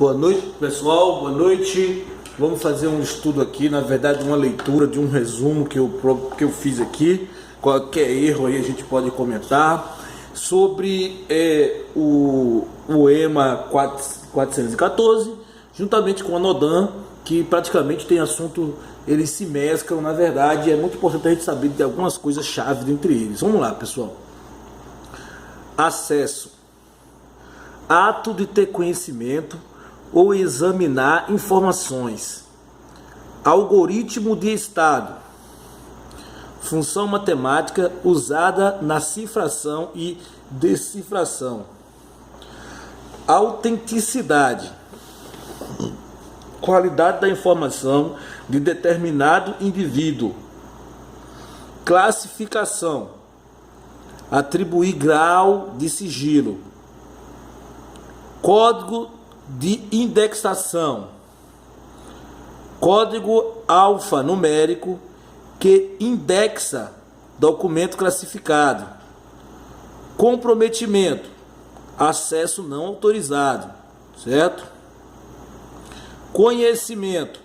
Boa noite, pessoal. Boa noite. Vamos fazer um estudo aqui, na verdade uma leitura de um resumo que eu fiz aqui. Qualquer erro aí a gente pode comentar sobre o EMA 414, juntamente com a NODAN, que praticamente tem assunto, eles se mesclam, na verdade é muito importante a gente saber de algumas coisas chave entre eles. Vamos lá, pessoal. Acesso: ato de ter conhecimento ou examinar informações. Algoritmo de estado: função matemática usada na cifração e decifração. Autenticidade: qualidade da informação de determinado indivíduo. Classificação: atribuir grau de sigilo. Código de indexação: código alfanumérico que indexa documento classificado. Comprometimento: acesso não autorizado, certo? Conhecimento: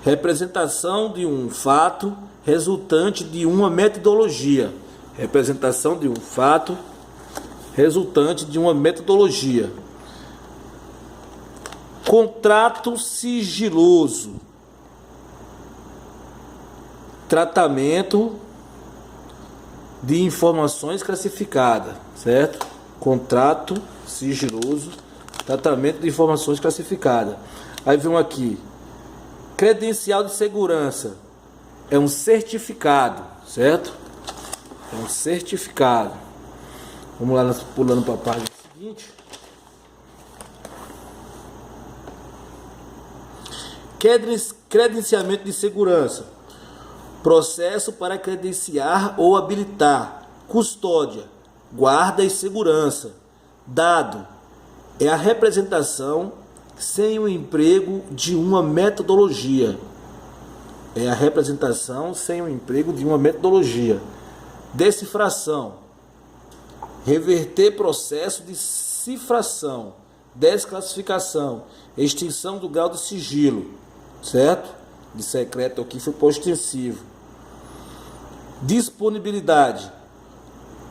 representação de um fato resultante de uma metodologia. Representação de um fato resultante de uma metodologia. Contrato sigiloso: tratamento de informações classificadas, certo? Contrato sigiloso, tratamento de informações classificadas. Aí vem aqui, credencial de segurança: é um certificado, certo? É um certificado. Vamos lá, pulando para a página seguinte. Credenciamento de segurança: processo para credenciar ou habilitar. Custódia: guarda e segurança. Dado: é a representação sem o emprego de uma metodologia. É a representação sem o emprego de uma metodologia. Decifração: reverter processo de cifração. Desclassificação: extinção do grau de sigilo, certo? De secreto aqui foi por extensivo. Disponibilidade: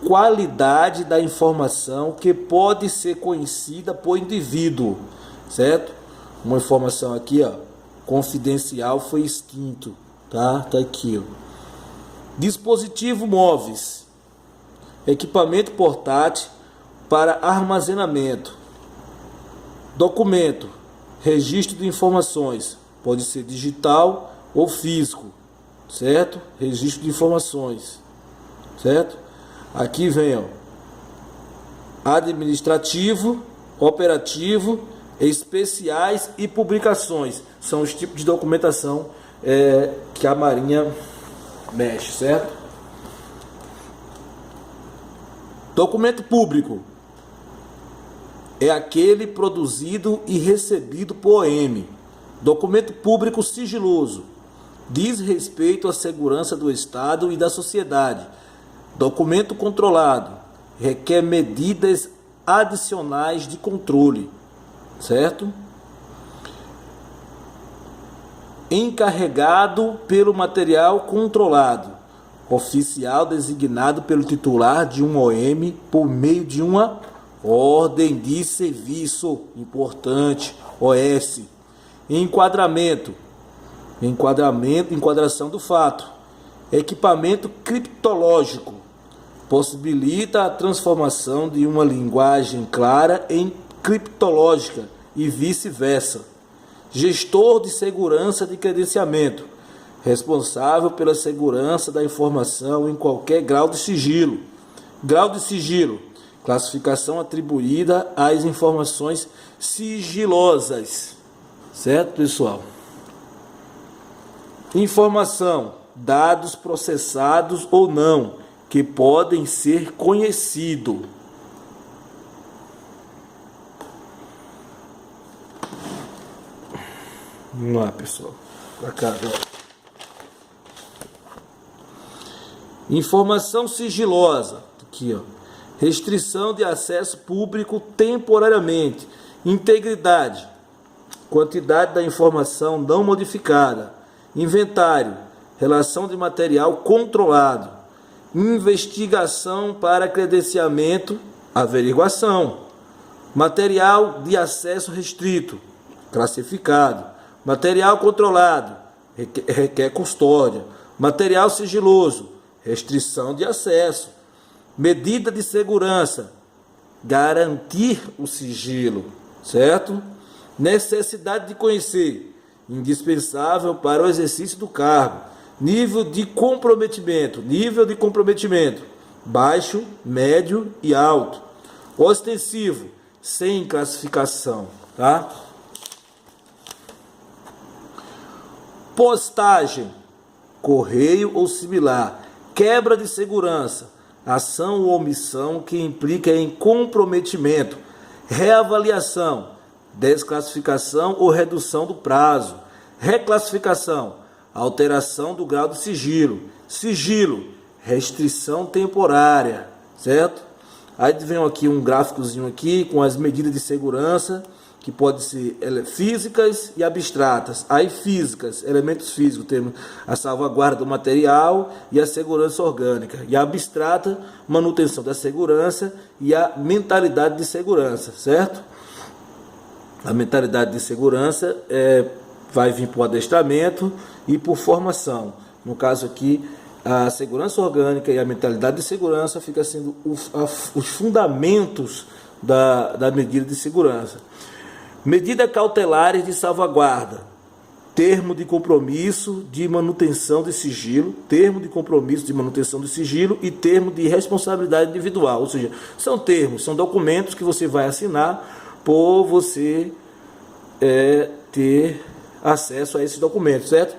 qualidade da informação que pode ser conhecida por indivíduo, certo? Uma informação aqui, ó, confidencial, foi extinto, tá? Tá aqui, ó. Dispositivo móveis: equipamento portátil para armazenamento. Documento: registro de informações, pode ser digital ou físico, certo? Registro de informações, certo? Aqui vem, ó, administrativo, operativo, especiais e publicações. São os tipos de documentação que a Marinha mexe, certo? Documento público: é aquele produzido e recebido por OM. Documento público sigiloso: diz respeito à segurança do Estado e da sociedade. Documento controlado: requer medidas adicionais de controle, certo? Encarregado pelo material controlado: oficial designado pelo titular de um OM por meio de uma ordem de serviço, importante, OS. Enquadração do fato: equipamento criptológico, possibilita a transformação de uma linguagem clara em criptológica e vice-versa. Gestor de segurança de credenciamento: responsável pela segurança da informação em qualquer grau de sigilo. Grau de sigilo: classificação atribuída às informações sigilosas, certo, pessoal? Informação: dados processados ou não, que podem ser conhecidos. Vamos lá, pessoal. Pra cá, ó. Informação sigilosa: aqui, ó, restrição de acesso público temporariamente, Integridade, quantidade da informação não modificada. Inventário, relação de material controlado. Investigação para credenciamento, averiguação. Material de acesso restrito, classificado. Material controlado, requer custódia. Material sigiloso, restrição de acesso. Medida de segurança, garantir o sigilo, certo? Necessidade de conhecer, indispensável para o exercício do cargo. Nível de comprometimento, baixo, médio e alto. Ostensivo, sem classificação, tá? Postagem, correio ou similar. Quebra de segurança, ação ou omissão que implica em comprometimento. Reavaliação, desclassificação ou redução do prazo. Reclassificação, alteração do grau de sigilo. Sigilo, restrição temporária, certo? Aí vem aqui um gráficozinho aqui com as medidas de segurança, que pode ser físicas e abstratas. Aí físicas, elementos físicos, temos a salvaguarda do material e a segurança orgânica. E a abstrata, manutenção da segurança e a mentalidade de segurança, certo? A mentalidade de segurança vai vir por adestramento e por formação. No caso aqui, a segurança orgânica e a mentalidade de segurança fica sendo os fundamentos da medida de segurança. Medidas cautelares de salvaguarda, termo de compromisso de manutenção de sigilo, e termo de responsabilidade individual, ou seja, são termos, são documentos que você vai assinar por você ter acesso a esses documentos, certo?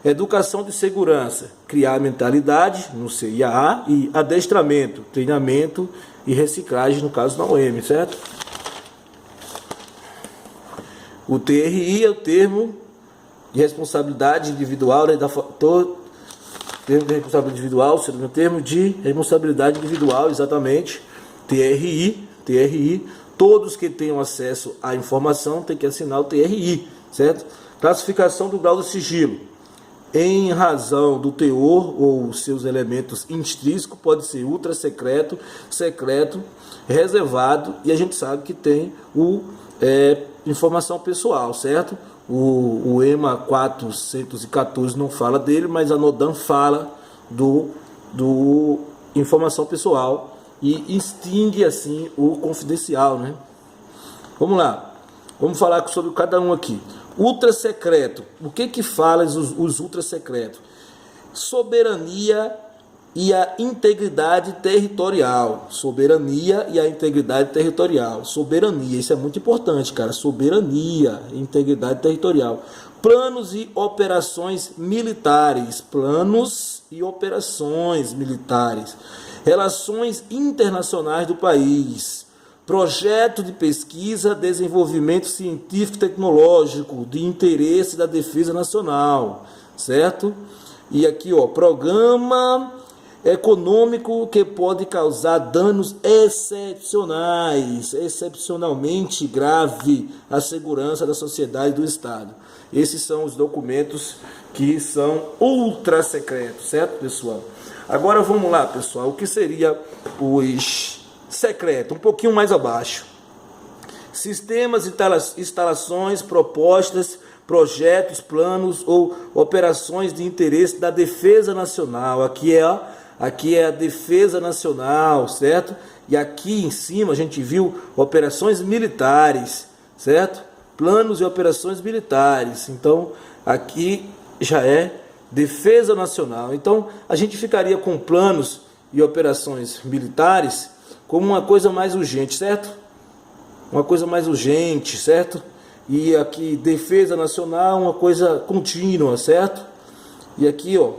Educação de segurança, criar mentalidade no CIA e adestramento, treinamento e reciclagem no caso da OM, certo? O TRI é o termo de responsabilidade individual, né, termo de responsabilidade individual, segundo termo de responsabilidade individual, exatamente, TRI, todos que tenham acesso à informação têm que assinar o TRI, certo? Classificação do grau de sigilo, em razão do teor ou seus elementos intrínsecos, pode ser ultra secreto, secreto, reservado, e a gente sabe que tem informação pessoal, certo? O EMA 414 não fala dele, mas a NODAM fala do informação pessoal e extingue assim o confidencial, né? Vamos lá, vamos falar sobre cada um aqui. Ultra secreto, o que fala os ultra secretos? Soberania e a integridade territorial. Soberania, isso é muito importante, cara. Soberania e integridade territorial. Planos e operações militares. Relações internacionais do país. Projeto de pesquisa, desenvolvimento científico e tecnológico de interesse da defesa nacional, certo? E aqui, ó, programa econômico que pode causar danos excepcionalmente grave à segurança da sociedade e do Estado. Esses são os documentos que são ultra secretos, certo, pessoal? Agora vamos lá, pessoal, o que seria os secretos? Um pouquinho mais abaixo. Sistemas, instalações, propostas, projetos, planos ou operações de interesse da defesa nacional. Aqui é a defesa nacional, certo? E aqui em cima a gente viu operações militares, certo? Planos e operações militares. Então, aqui já é defesa nacional. Então, a gente ficaria com planos e operações militares como uma coisa mais urgente, certo? Uma coisa mais urgente, certo? E aqui, defesa nacional, uma coisa contínua, certo? E aqui, ó,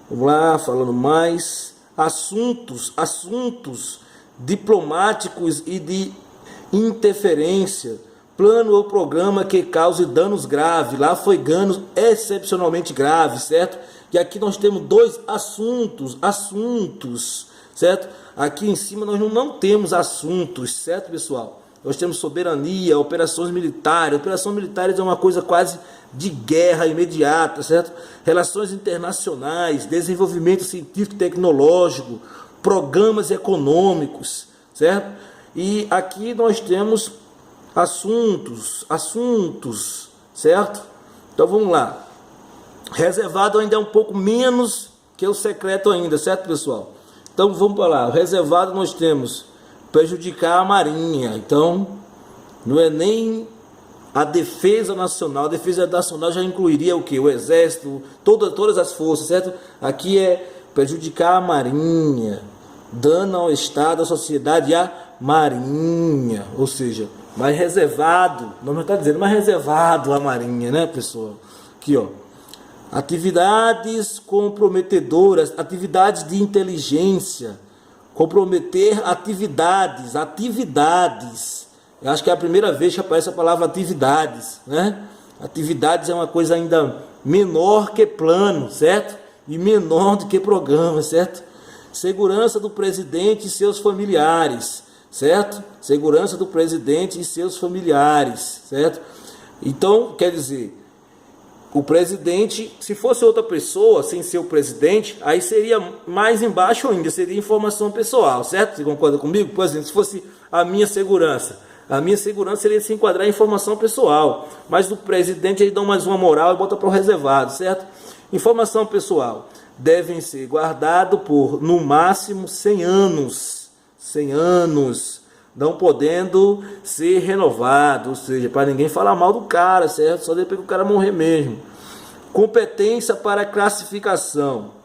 vamos lá, falando mais. Assuntos diplomáticos e de interferência. Plano ou programa que cause danos graves. Lá foi danos excepcionalmente graves, certo? E aqui nós temos dois assuntos, certo? Aqui em cima nós não temos assuntos, certo, pessoal? Nós temos soberania, operações militares. Operações militares é uma coisa quase de guerra imediata, certo? Relações internacionais, desenvolvimento científico e tecnológico, programas econômicos, certo? E aqui nós temos assuntos, certo? Então vamos lá. Reservado ainda é um pouco menos que o secreto ainda, certo, pessoal? Então vamos para lá. O reservado nós temos prejudicar a Marinha. Então não é nem a defesa nacional. A defesa nacional já incluiria o que? O Exército, todas as forças, certo? Aqui é prejudicar a Marinha, dano ao Estado, à sociedade e à Marinha. Ou seja, mais reservado, não está dizendo, mais reservado a Marinha, né, pessoal? Aqui, ó. Atividades comprometedoras, atividades de inteligência, comprometer atividades. Eu acho que é a primeira vez que aparece a palavra atividades, né? Atividades é uma coisa ainda menor que plano, certo? E menor do que programa, certo? Segurança do presidente e seus familiares, certo? Segurança do presidente e seus familiares, certo? Então, quer dizer, o presidente, se fosse outra pessoa, sem ser o presidente, aí seria mais embaixo ainda, seria informação pessoal, certo? Você concorda comigo? Por exemplo, se fosse a minha segurança seria se enquadrar em informação pessoal, mas do presidente ele dá mais uma moral e bota para o reservado, certo? Informação pessoal devem ser guardado por, no máximo, 100 anos, não podendo ser renovado, ou seja, para ninguém falar mal do cara, certo? Só depois que o cara morrer mesmo. Competência para classificação.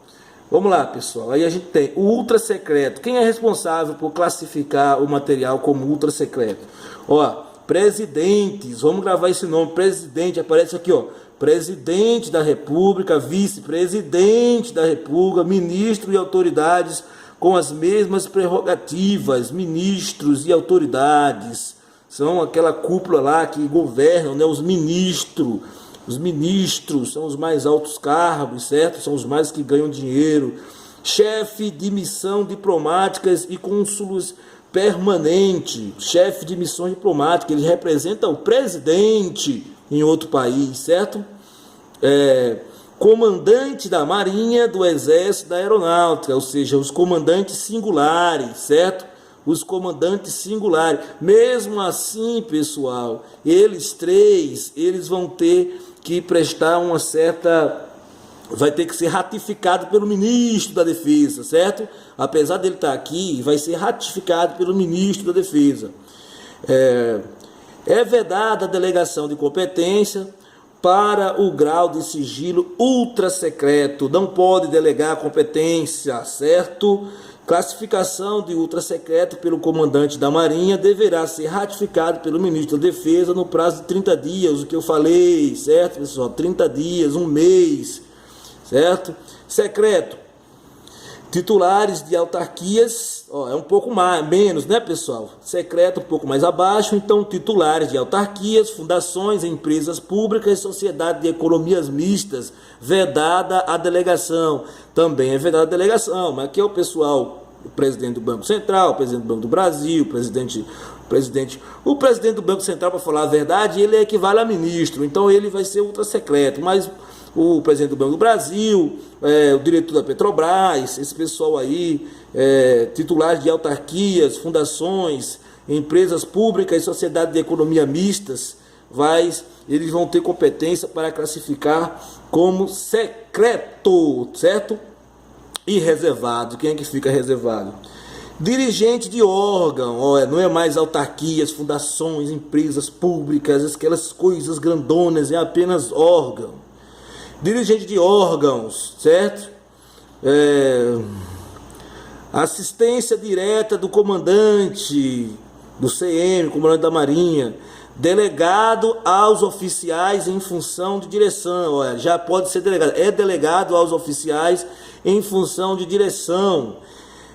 Vamos lá, pessoal. Aí a gente tem o ultra secreto. Quem é responsável por classificar o material como ultra secreto? Ó, presidentes. Vamos gravar esse nome. Presidente, aparece aqui, ó. Presidente da República, vice-presidente da República, ministro e autoridades com as mesmas prerrogativas, ministros e autoridades. São aquela cúpula lá que governam, né? Os ministros são os mais altos cargos, certo? São os mais que ganham dinheiro. Chefe de missão diplomáticas e cônsulos permanente. Chefe de missão diplomática, ele representa o presidente em outro país, certo? Comandante da Marinha, do Exército, da Aeronáutica, ou seja, os comandantes singulares, certo? Os comandantes singulares. Mesmo assim, pessoal, eles vão ter que prestar uma certa... vai ter que ser ratificado pelo ministro da Defesa, certo? Apesar dele estar aqui, vai ser ratificado pelo ministro da Defesa. É vedada a delegação de competência para o grau de sigilo ultra secreto. Não pode delegar competência, certo? Classificação de ultra secreto pelo comandante da Marinha deverá ser ratificado pelo ministro da Defesa no prazo de 30 dias, o que eu falei, certo, pessoal? 30 dias, um mês, certo? Secreto. Titulares de autarquias, ó, é um pouco menos, né, pessoal? Secreto um pouco mais abaixo, então titulares de autarquias, fundações, empresas públicas, sociedade de economias mistas, vedada a delegação. Também é vedada a delegação, mas aqui é o pessoal, o presidente do Banco Central, o presidente do Banco do Brasil, o presidente do Banco Central, para falar a verdade, ele equivale a ministro, então ele vai ser ultra secreto, mas o presidente do Banco do Brasil, o diretor da Petrobras, esse pessoal aí, titulares de autarquias, fundações, empresas públicas e sociedade de economia mistas, eles vão ter competência para classificar como secreto, certo? E reservado. Quem é que fica reservado? Dirigente de órgão, não é mais autarquias, fundações, empresas públicas, aquelas coisas grandonas, é apenas órgão. Dirigente de órgãos, certo? Assistência direta do comandante do CM, comandante da Marinha, delegado aos oficiais em função de direção, já pode ser delegado, é delegado aos oficiais em função de direção,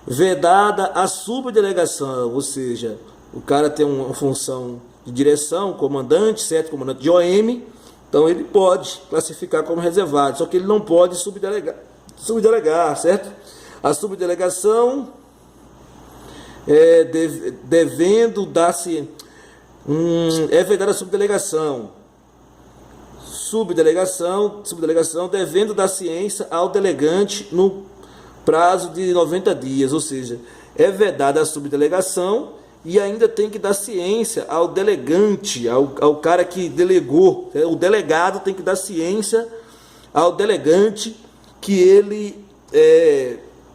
vedada a subdelegação, ou seja, o cara tem uma função de direção, comandante, certo? Comandante de OM, então ele pode classificar como reservado, só que ele não pode subdelegar, certo? A subdelegação devendo dar-se é vedada a subdelegação devendo dar ciência ao delegante no prazo de 90 dias, ou seja, é vedada a subdelegação e ainda tem que dar ciência ao delegante, ao cara que delegou. O delegado tem que dar ciência ao delegante que ele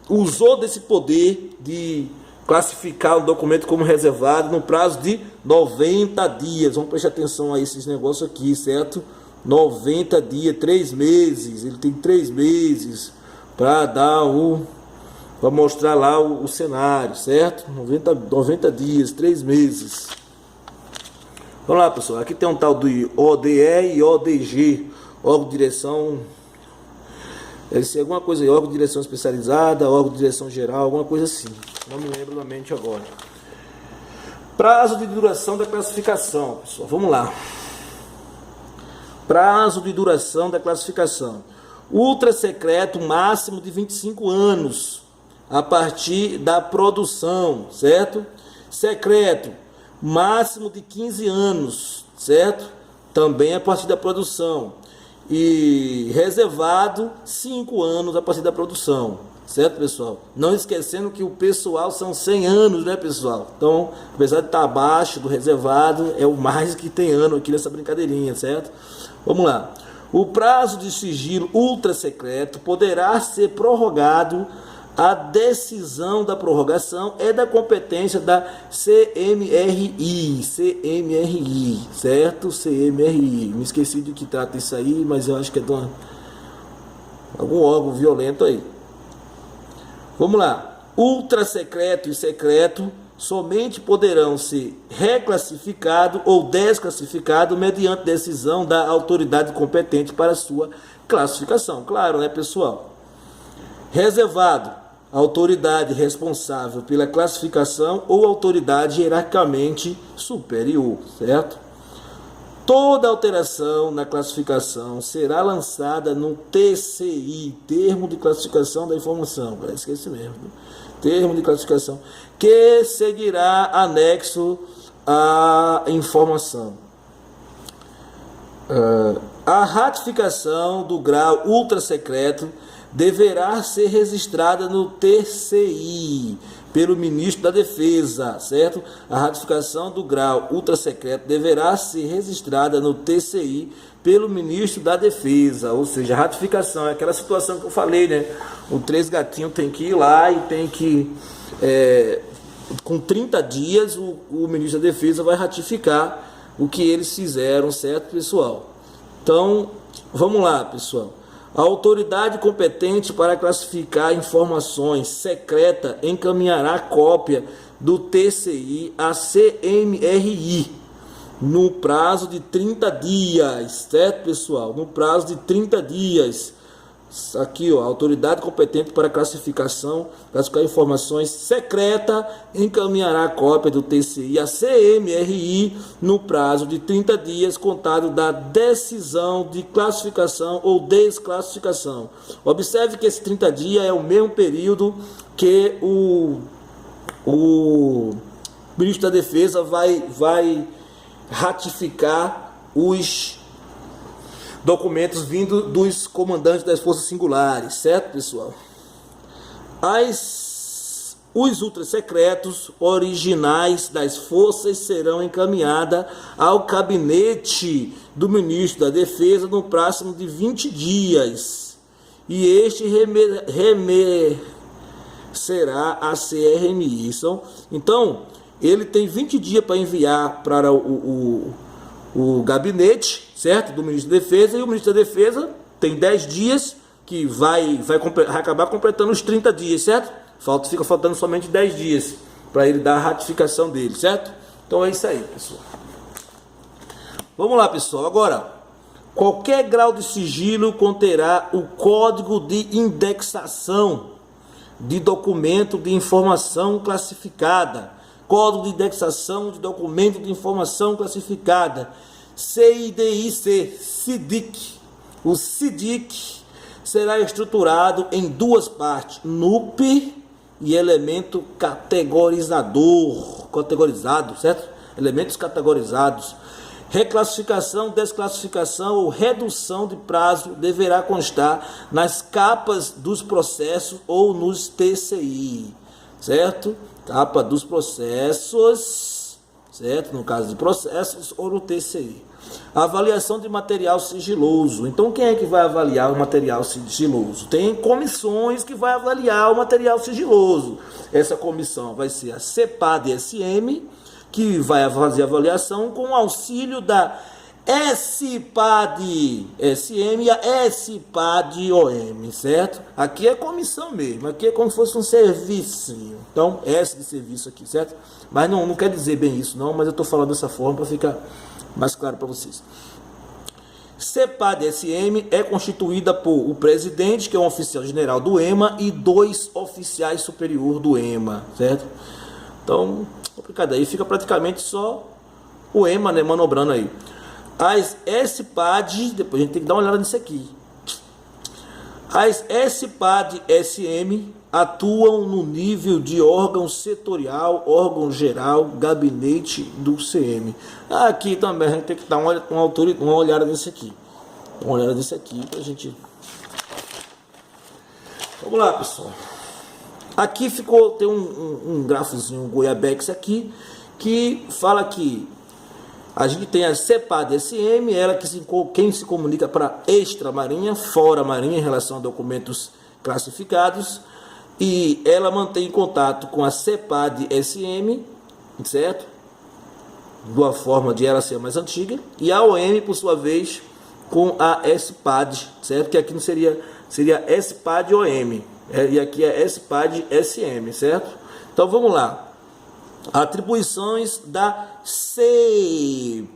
usou desse poder de classificar o documento como reservado no prazo de 90 dias. Vamos prestar atenção a esses negócios aqui, certo? 90 dias, 3 meses. Ele tem 3 meses para dar para mostrar lá o cenário, certo? 90 dias, 3 meses. Vamos lá, pessoal. Aqui tem um tal do ODE e ODG, órgão de direção. Deve ser alguma coisa aí, órgão de direção especializada, órgão de direção geral, alguma coisa assim. Não me lembro na mente agora. Prazo de duração da classificação, pessoal. Vamos lá. Prazo de duração da classificação. Ultra secreto, máximo de 25 anos a partir da produção, certo? Secreto, máximo de 15 anos, certo? Também a partir da produção. E reservado 5 anos a partir da produção, certo, pessoal? Não esquecendo que o pessoal são 100 anos, né, pessoal? Então, apesar de estar abaixo do reservado, é o mais que tem ano aqui nessa brincadeirinha, certo? Vamos lá. O prazo de sigilo ultra secreto poderá ser prorrogado. A decisão da prorrogação é da competência da CMRI, certo? CMRI. Me esqueci de que trata isso aí, mas eu acho que é de algum órgão violento aí. Vamos lá. Ultra secreto e secreto somente poderão ser reclassificados ou desclassificados mediante decisão da autoridade competente para sua classificação. Claro, né, pessoal? Reservado, autoridade responsável pela classificação ou autoridade hierarquicamente superior, certo? Toda alteração na classificação será lançada no TCI, termo de classificação da informação, esqueci mesmo, termo de classificação, que seguirá anexo à informação. A ratificação do grau ultra secreto deverá ser registrada no TCI pelo ministro da Defesa, certo? A ratificação do grau ultra secreto deverá ser registrada no TCI pelo ministro da Defesa, ou seja, a ratificação é aquela situação que eu falei, né? O Três Gatinhos tem que ir lá e tem que, com 30 dias, o ministro da Defesa vai ratificar o que eles fizeram, certo, pessoal? Então, vamos lá, pessoal. A autoridade competente para classificar informações secretas encaminhará cópia do TCI à CMRI no prazo de 30 dias, certo, pessoal? No prazo de 30 dias. Aqui, ó, a autoridade competente para classificar informações secretas encaminhará a cópia do TCI à CMRI no prazo de 30 dias contado da decisão de classificação ou desclassificação. Observe que esse 30 dias é o mesmo período que o ministro da Defesa vai ratificar os documentos vindo dos comandantes das forças singulares, certo, pessoal? Os ultrasecretos originais das forças serão encaminhados ao gabinete do ministro da Defesa no prazo de 20 dias e este será a CRMI. Então, ele tem 20 dias para enviar para o gabinete, certo, do ministro da Defesa, e o ministro da Defesa tem 10 dias que vai acabar completando os 30 dias, certo? Fica faltando somente 10 dias para ele dar a ratificação dele, certo? Então é isso aí, pessoal. Vamos lá, pessoal. Agora, qualquer grau de sigilo conterá o código de indexação de documento de informação classificada. Código de indexação de documento de informação classificada. CIDIC. O CIDIC será estruturado em duas partes, NUP e elemento categorizado, certo? Elementos categorizados. Reclassificação, desclassificação ou redução de prazo deverá constar nas capas dos processos ou nos TCI, certo? Capa dos processos, certo? No caso de processos ou no TCI. Avaliação de material sigiloso. Então, quem é que vai avaliar o material sigiloso? Tem comissões que vai avaliar o material sigiloso. Essa comissão vai ser a CEPAD-SM, que vai fazer a avaliação com o auxílio da SPAD-SM e a SPAD-OM, certo? Aqui é comissão mesmo, aqui é como se fosse um servicinho. Então, S de serviço aqui, certo? Mas não quer dizer bem isso não, mas eu estou falando dessa forma para ficar mais claro para vocês. CEPAD-SM é constituída por o presidente, que é um oficial general do EMA, e 2 oficiais superiores do EMA, certo? Então, complicado aí, fica praticamente só o EMA, né, manobrando aí. As SPAD, depois a gente tem que dar uma olhada nisso aqui. As SPAD-SM atuam no nível de órgão setorial, órgão geral, gabinete do CM. Aqui também a gente tem que dar uma olhada nisso aqui. Uma olhada nisso aqui pra gente. Vamos lá, pessoal. Aqui tem um grafozinho, um Goiabex aqui, que fala que a gente tem a CEPAD-SM, ela quem se comunica para extra-marinha, fora marinha, em relação a documentos classificados, e ela mantém contato com a CEPAD-SM, certo? De uma forma de ela ser mais antiga, e a OM, por sua vez, com a SPAD, certo? Que aqui não seria SPAD-OM, e aqui é SPAD-SM, certo? Então vamos lá. Atribuições da CEPAD.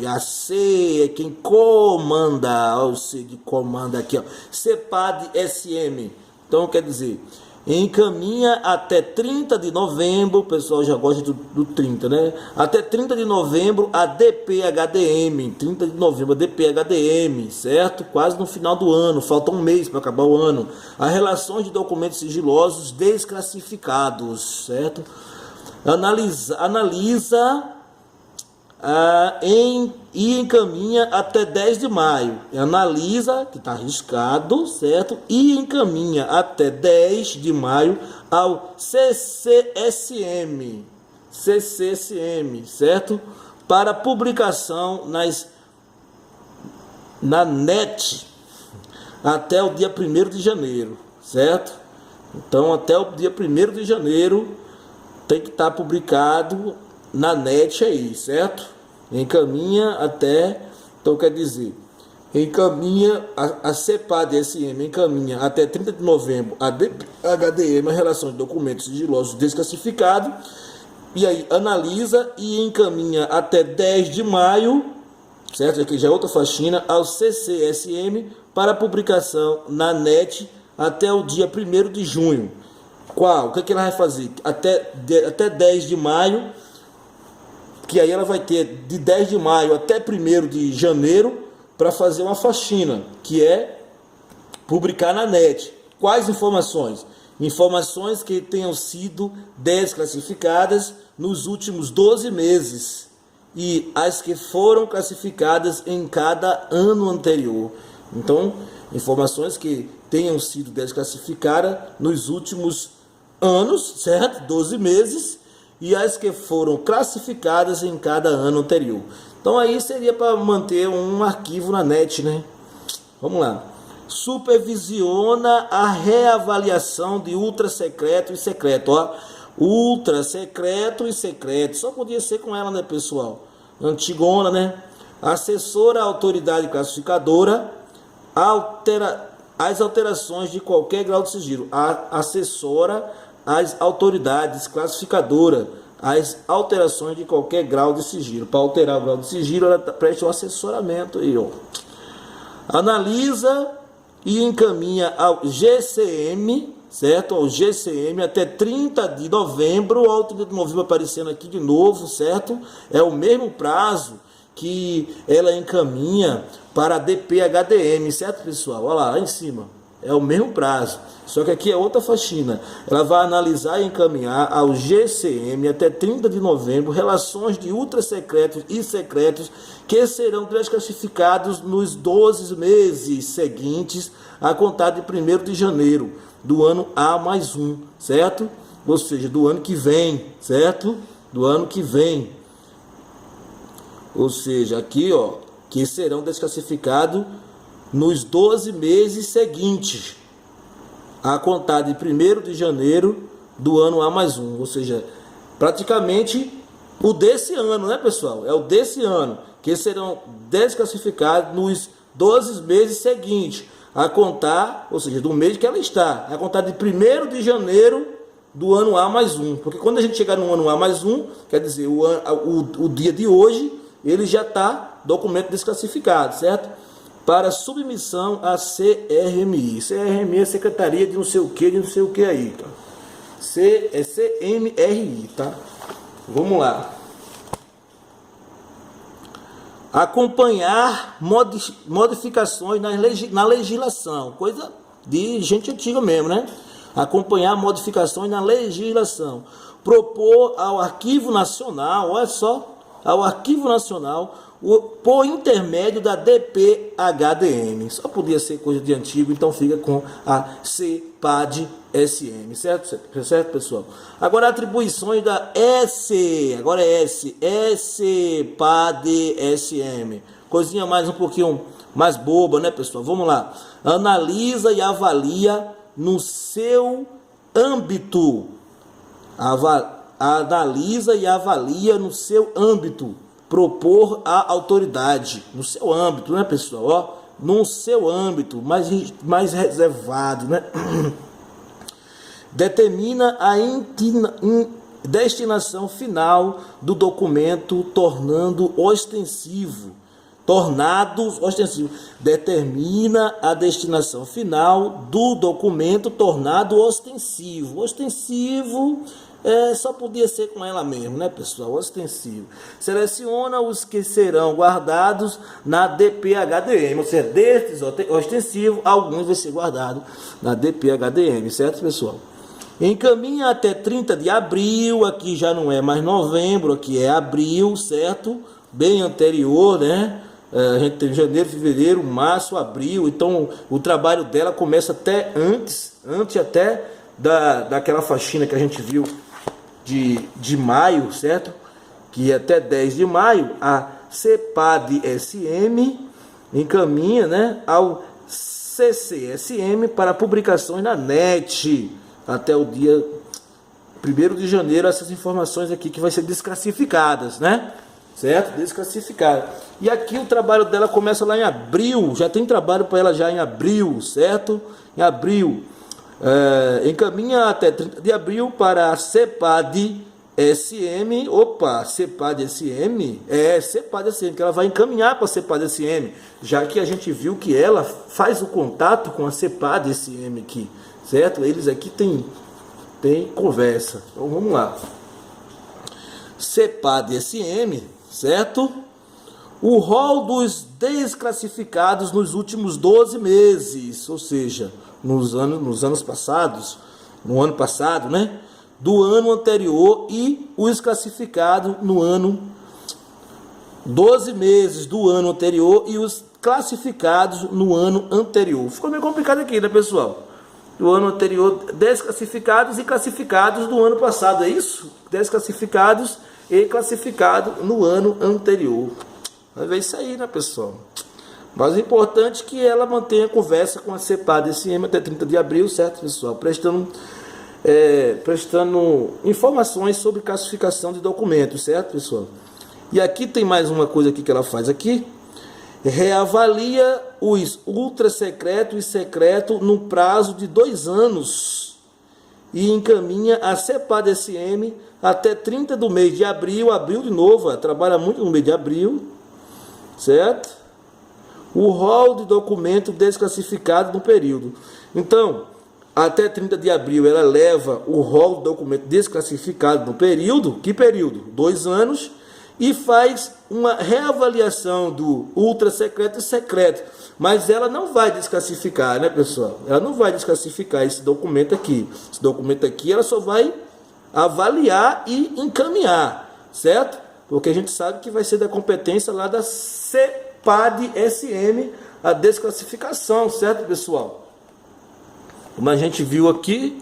A C é quem comanda, o C de comanda aqui, ó. CEPAD-SM. Então quer dizer, encaminha até 30 de novembro, o pessoal já gosta do 30, né? Até 30 de novembro a DPHDM, 30 de novembro a DPHDM, certo? Quase no final do ano, falta um mês para acabar o ano. As relações de documentos sigilosos desclassificados, certo? Analisa e encaminha até 10 de maio. Analisa, que está arriscado, certo? E encaminha até 10 de maio ao CCSM, certo? Para publicação na NET até o dia 1º de janeiro, certo? Então, até o dia 1º de janeiro tem que estar publicado na NET aí, certo? Encaminha até, então quer dizer, encaminha a CEPAD-SM, encaminha até 30 de novembro a HDM, a relação de documentos sigilosos desclassificados, e aí analisa e encaminha até 10 de maio, certo? Aqui já é outra faxina, ao CCSM para publicação na NET até o dia 1º de junho. Qual? O que ela vai fazer? Até 10 de maio, que aí ela vai ter de 10 de maio até 1º de janeiro para fazer uma faxina, que é publicar na NET. Quais informações? Informações que tenham sido desclassificadas nos últimos 12 meses e as que foram classificadas em cada ano anterior. Então, informações que tenham sido desclassificadas nos últimos anos, certo? 12 meses, e as que foram classificadas em cada ano anterior. Então aí seria para manter um arquivo na NET, né? Vamos lá. Supervisiona a reavaliação de ultrasecreto e secreto, ó. Ultrasecreto e secreto. Só podia ser com ela, né, pessoal? Antigona, né? Assessora a autoridade classificadora, as alterações de qualquer grau de sigilo. Assessora as autoridades classificadoras, as alterações de qualquer grau de sigilo. Para alterar o grau de sigilo, ela presta um assessoramento aí, ó. Analisa e encaminha ao GCM, certo? Ao GCM até 30 de novembro, ao 30 de novembro aparecendo aqui de novo, certo? É o mesmo prazo que ela encaminha para a DPHDM, certo, pessoal? Olha lá em cima. É o mesmo prazo. Só que aqui é outra faxina. Ela vai analisar e encaminhar ao GCM até 30 de novembro relações de ultrasecretos e secretos que serão desclassificados nos 12 meses seguintes a contar de 1º de janeiro do ano A mais 1, certo? Ou seja, do ano que vem, certo? Do ano que vem. Ou seja, aqui, ó, que serão desclassificados nos 12 meses seguintes a contar de 1º de janeiro do ano A mais 1. Ou seja, praticamente o desse ano, né, pessoal? É o desse ano, que serão desclassificados nos 12 meses seguintes a contar, ou seja, do mês que ela está, a contar de 1º de janeiro do ano A mais 1. Porque quando a gente chegar no ano A mais 1, quer dizer, o dia de hoje, ele já está documento desclassificado, certo? Para submissão à CRMI. CRMI é Secretaria de não sei o que aí, tá? É CMRI, tá? Vamos lá. Acompanhar modificações na legislação. Coisa de gente antiga mesmo, né? Acompanhar modificações na legislação. Propor ao Arquivo Nacional, olha só, ao Arquivo Nacional, por intermédio da DPHDM. Só podia ser coisa de antigo, então fica com a CPAD-SM, certo, pessoal? Agora atribuições da agora é CPAD-SM. Coisinha mais um pouquinho mais boba, né, pessoal? Vamos lá. Analisa e avalia no seu âmbito. Analisa e avalia no seu âmbito. Propor à autoridade, no seu âmbito, né, pessoal? Ó, no seu âmbito, mais reservado, né? Determina a destinação final do documento, tornado ostensivo. Determina a destinação final do documento tornado ostensivo. Ostensivo só podia ser com ela mesmo, né, pessoal? Ostensivo. Seleciona os que serão guardados na DPHDM. Ou seja, destes ostensivos, alguns vão ser guardados na DPHDM, certo, pessoal? Encaminha até 30 de abril, aqui já não é mais novembro, aqui é abril, certo? Bem anterior, né? A gente tem janeiro, fevereiro, março, abril, então o trabalho dela começa até antes até daquela faxina que a gente viu de maio, certo? Que até 10 de maio a CPAD-SM encaminha, né, ao CCSM para publicações na NET até o dia 1º de janeiro, essas informações aqui que vai ser desclassificadas, né? Certo? Desclassificada. E aqui o trabalho dela começa lá em abril, já tem trabalho para ela já em abril, certo? Em abril. Encaminha até 30 de abril para a CPAD-SM. Opa, CPAD-SM? CPAD-SM, que ela vai encaminhar para a CPAD-SM, já que a gente viu que ela faz o contato com a CPAD-SM aqui, certo? Eles aqui tem conversa. Então vamos lá. CPAD-SM, certo? O rol dos desclassificados nos últimos 12 meses, ou seja, nos anos passados, no ano passado, né? Do ano anterior, e os classificados no ano 12 meses do ano anterior e os classificados no ano anterior. Ficou meio complicado aqui, né, pessoal? Do ano anterior, desclassificados e classificados do ano passado, é isso? Desclassificados e classificados no ano anterior. Vai ver isso aí, né, pessoal? Mas o importante é que ela mantenha conversa com a CPAD-SM até 30 de abril, certo, pessoal? Prestando informações sobre classificação de documentos, certo, pessoal? E aqui tem mais uma coisa aqui que ela faz aqui. Reavalia os ultrasecreto e secreto no prazo de 2 anos e encaminha a CPAD-SM até 30 do mês de abril. Abril de novo, ela trabalha muito no mês de abril, certo? O rol de documento desclassificado no período. Então, até 30 de abril ela leva o rol de documento desclassificado no período. Que período? 2 anos. e faz uma reavaliação do ultra secreto e secreto. Mas ela não vai desclassificar, né, pessoal? Ela não vai desclassificar esse documento aqui. Esse documento aqui ela só vai avaliar e encaminhar, certo? Porque a gente sabe que vai ser da competência lá da CEPAD-SM a desclassificação, certo, pessoal? Como a gente viu aqui,